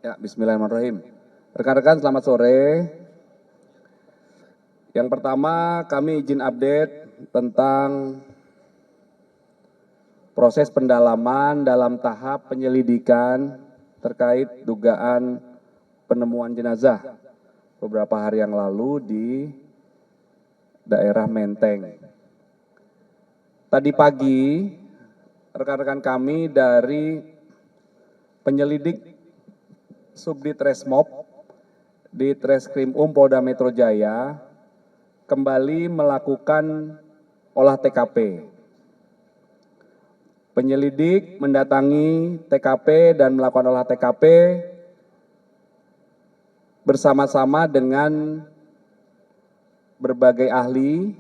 Ya, bismillahirrahmanirrahim. Rekan-rekan selamat sore. Yang pertama kami izin update tentang proses pendalaman dalam tahap penyelidikan terkait dugaan penemuan jenazah beberapa hari yang lalu di daerah Menteng. Tadi pagi rekan-rekan kami dari penyelidik Subdit Resmob di Treskrim Polda Metro Jaya kembali melakukan olah TKP. Penyelidik mendatangi TKP dan melakukan olah TKP bersama-sama dengan berbagai ahli.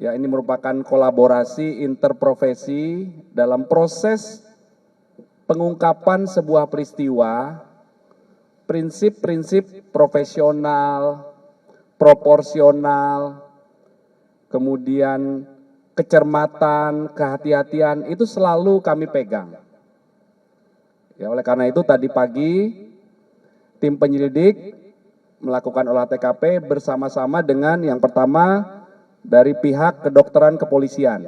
Ya, ini merupakan kolaborasi interprofesi dalam proses pengungkapan sebuah peristiwa, prinsip-prinsip profesional, proporsional, kemudian kecermatan, kehati-hatian itu selalu kami pegang. Ya, oleh karena itu tadi pagi tim penyelidik melakukan olah TKP bersama-sama dengan yang pertama dari pihak kedokteran kepolisian.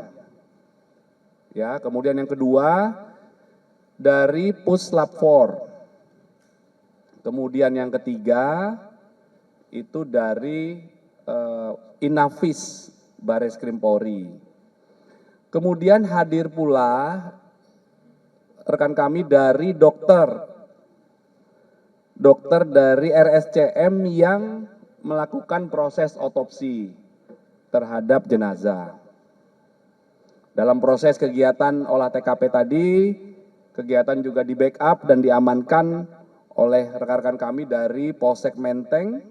Ya, kemudian yang kedua dari Puslap 4. Kemudian yang ketiga itu dari Inafis Bareskrim Polri. Kemudian hadir pula rekan kami dari dokter dari RSCM yang melakukan proses otopsi terhadap jenazah. Dalam proses kegiatan olah TKP tadi, kegiatan juga di backup dan diamankan oleh rekan-rekan kami dari Polsek Menteng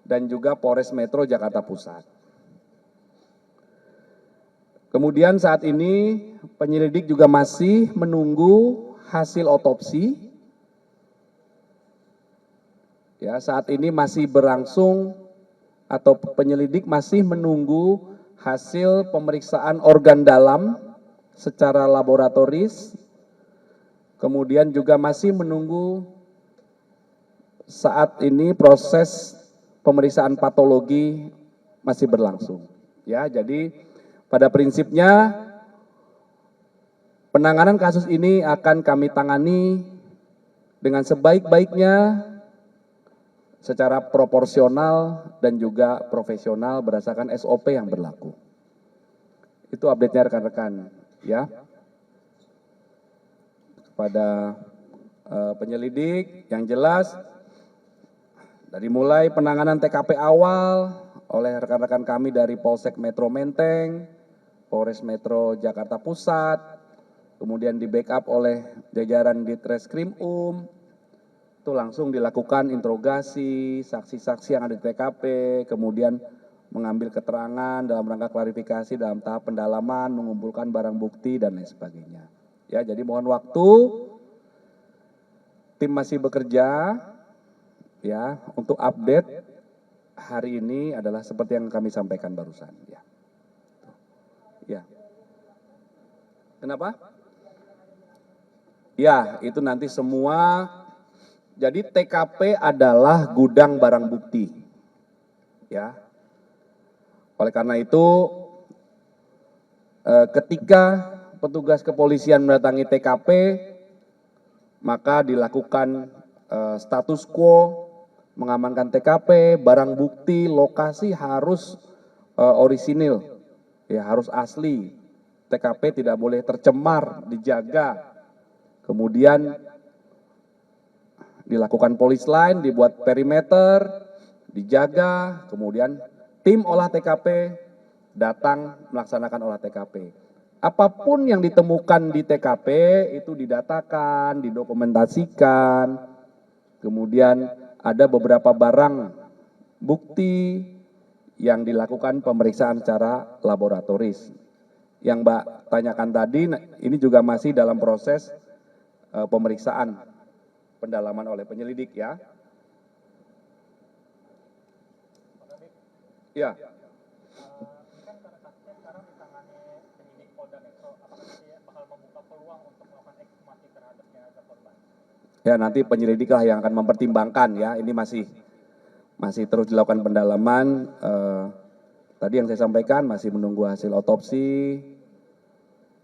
dan juga Polres Metro Jakarta Pusat. Kemudian saat ini penyelidik juga masih menunggu hasil otopsi. Ya, saat ini masih berlangsung atau penyelidik masih menunggu hasil pemeriksaan organ dalam secara laboratoris. Kemudian juga masih menunggu saat ini proses pemeriksaan patologi masih berlangsung. Ya, jadi pada prinsipnya penanganan kasus ini akan kami tangani dengan sebaik-baiknya secara proporsional dan juga profesional berdasarkan SOP yang berlaku. Itu update-nya rekan-rekan, ya. Pada penyelidik yang jelas dari mulai penanganan TKP awal oleh rekan-rekan kami dari Polsek Metro Menteng, Polres Metro Jakarta Pusat, kemudian di backup oleh jajaran di Treskrim itu langsung dilakukan interogasi saksi-saksi yang ada di TKP, kemudian mengambil keterangan dalam rangka klarifikasi dalam tahap pendalaman, mengumpulkan barang bukti dan lain sebagainya. Ya, jadi mohon waktu, tim masih bekerja. Ya, untuk update hari ini adalah seperti yang kami sampaikan barusan. Ya. Ya. Kenapa? Ya, itu nanti semua. Jadi TKP adalah gudang barang bukti. Ya. Oleh karena itu, ketika petugas kepolisian mendatangi TKP, maka dilakukan status quo, mengamankan TKP, barang bukti, lokasi harus orisinil, ya harus asli. TKP tidak boleh tercemar, dijaga. Kemudian dilakukan polis line, dibuat perimeter, dijaga. Kemudian tim olah TKP datang melaksanakan olah TKP. Apapun yang ditemukan di TKP itu didatakan, didokumentasikan. Kemudian ada beberapa barang bukti yang dilakukan pemeriksaan secara laboratoris. Yang Mbak tanyakan tadi, ini juga masih dalam proses pemeriksaan pendalaman oleh penyelidik, ya. Ya. Ini kan karena kasusnya sekarang ditangani penyidik Polda Metro, apakah nanti bakal membuka peluang untuk melakukan ekshumasi terhadap jenazah korban? Ya, nanti penyelidik lah yang akan mempertimbangkan ya. Ini masih terus dilakukan pendalaman. Tadi yang saya sampaikan masih menunggu hasil otopsi.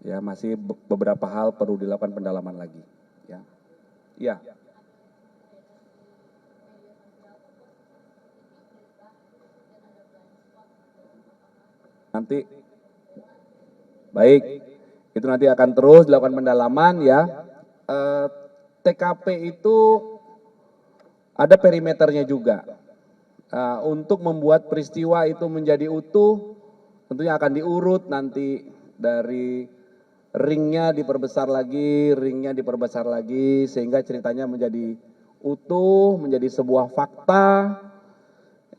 Ya, masih beberapa hal perlu dilakukan pendalaman lagi. Ya. Ya. Nanti baik, itu nanti akan terus dilakukan pendalaman ya. TKP itu ada perimeternya juga. Untuk membuat peristiwa itu menjadi utuh, tentunya akan diurut nanti dari ringnya diperbesar lagi, sehingga ceritanya menjadi utuh, menjadi sebuah fakta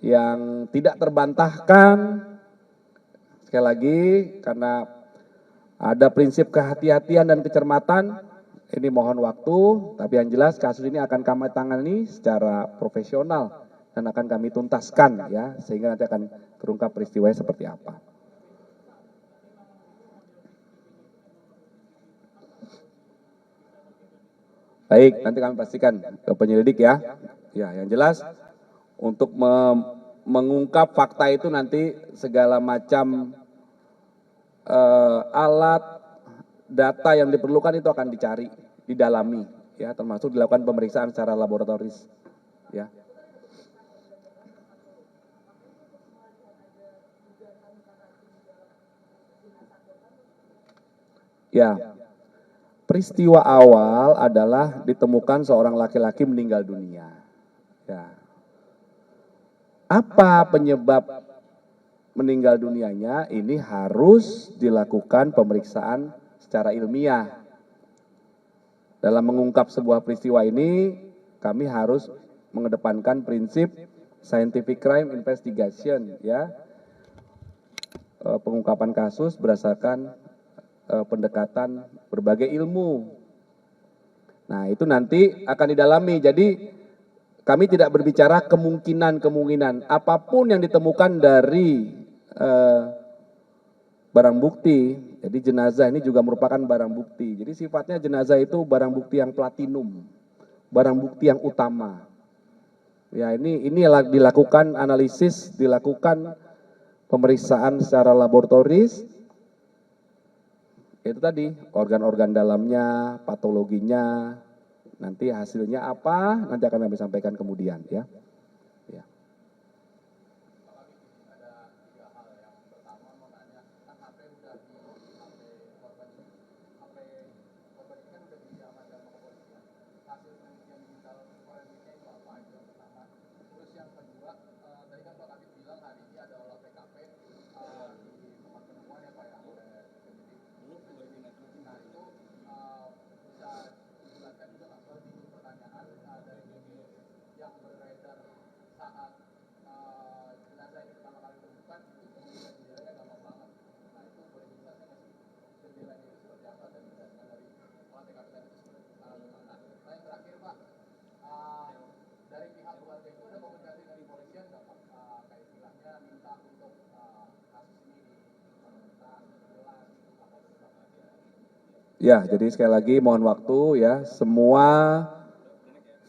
yang tidak terbantahkan. Sekali lagi, karena ada prinsip kehati-hatian dan kecermatan, ini mohon waktu, tapi yang jelas kasus ini akan kami tangani secara profesional dan akan kami tuntaskan ya, sehingga nanti akan terungkap peristiwanya seperti apa. Baik, nanti kami pastikan ke penyelidik ya. Ya, yang jelas untuk mengungkap fakta itu nanti segala macam alat data yang diperlukan itu akan dicari, didalami, ya, termasuk dilakukan pemeriksaan secara laboratoris, ya. Ya, peristiwa awal adalah ditemukan seorang laki-laki meninggal dunia. Ya. Apa penyebab meninggal dunianya? Ini harus dilakukan pemeriksaan secara ilmiah. Dalam mengungkap sebuah peristiwa ini, kami harus mengedepankan prinsip scientific crime investigation, ya. Pengungkapan kasus berdasarkan pendekatan berbagai ilmu. Nah, itu nanti akan didalami. Jadi kami tidak berbicara kemungkinan-kemungkinan. Apapun yang ditemukan dari barang bukti, jadi jenazah ini juga merupakan barang bukti. Jadi sifatnya jenazah itu barang bukti yang platinum, barang bukti yang utama. Ya, ini dilakukan analisis, dilakukan pemeriksaan secara laboratoris. Itu tadi, organ-organ dalamnya, patologinya, nanti hasilnya apa, nanti akan kami sampaikan kemudian ya. Ya. Ya, jadi sekali lagi mohon waktu ya, semua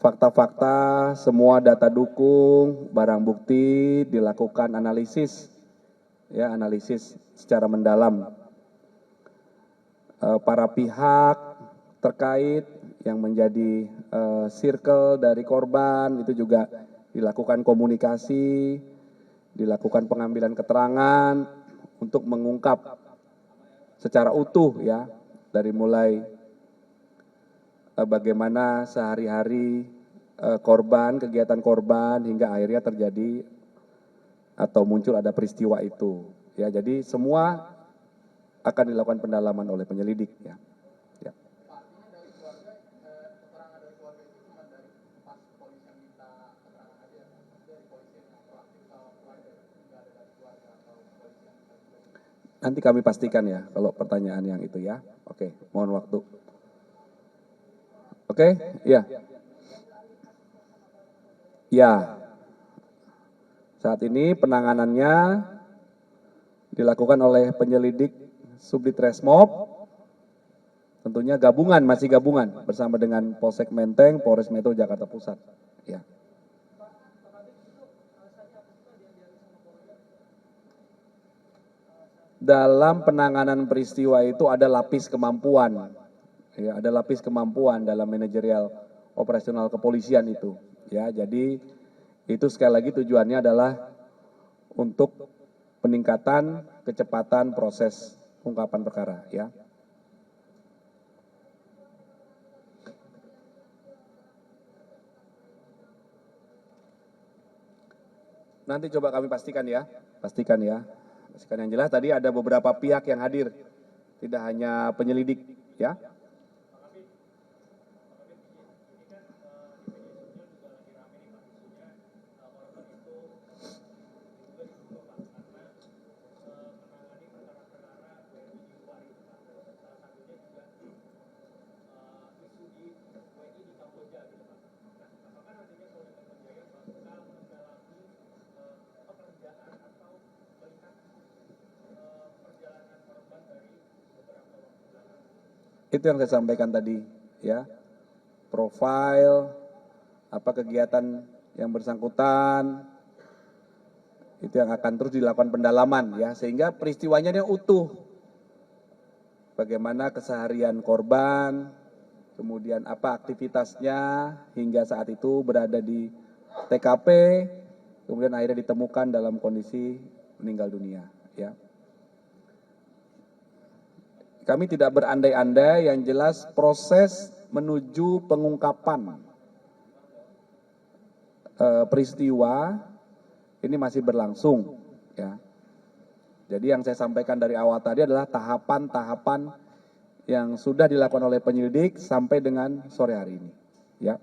fakta-fakta, semua data dukung, barang bukti dilakukan analisis, ya, analisis secara mendalam. Para pihak terkait yang menjadi circle dari korban itu juga dilakukan komunikasi, dilakukan pengambilan keterangan untuk mengungkap secara utuh ya, dari mulai bagaimana sehari-hari korban, kegiatan korban hingga akhirnya terjadi atau muncul ada peristiwa itu. Ya, jadi semua akan dilakukan pendalaman oleh penyelidik ya. Ya. Nanti kami pastikan ya kalau pertanyaan yang itu ya. Oke, mohon waktu. Oke, ya. Ya. Saat ini penanganannya dilakukan oleh penyelidik Subdit Resmob tentunya masih gabungan bersama dengan Polsek Menteng, Polres Metro Jakarta Pusat. Ya. Dalam penanganan peristiwa itu ada lapis kemampuan, ya, ada lapis kemampuan dalam manajerial operasional kepolisian itu, ya. Jadi itu sekali lagi tujuannya adalah untuk peningkatan kecepatan proses pengungkapan perkara, ya. Nanti coba kami pastikan ya. Pastikan yang jelas tadi ada beberapa pihak yang hadir, tidak hanya penyelidik, ya. Itu yang saya sampaikan tadi, ya. Profil, apa kegiatan yang bersangkutan, itu yang akan terus dilakukan pendalaman, ya, sehingga peristiwanya ini utuh. Bagaimana keseharian korban, kemudian apa aktivitasnya hingga saat itu berada di TKP, kemudian akhirnya ditemukan dalam kondisi meninggal dunia, ya. Kami tidak berandai-andai, yang jelas proses menuju pengungkapan peristiwa ini masih berlangsung, ya. Jadi yang saya sampaikan dari awal tadi adalah tahapan-tahapan yang sudah dilakukan oleh penyelidik sampai dengan sore hari ini, ya.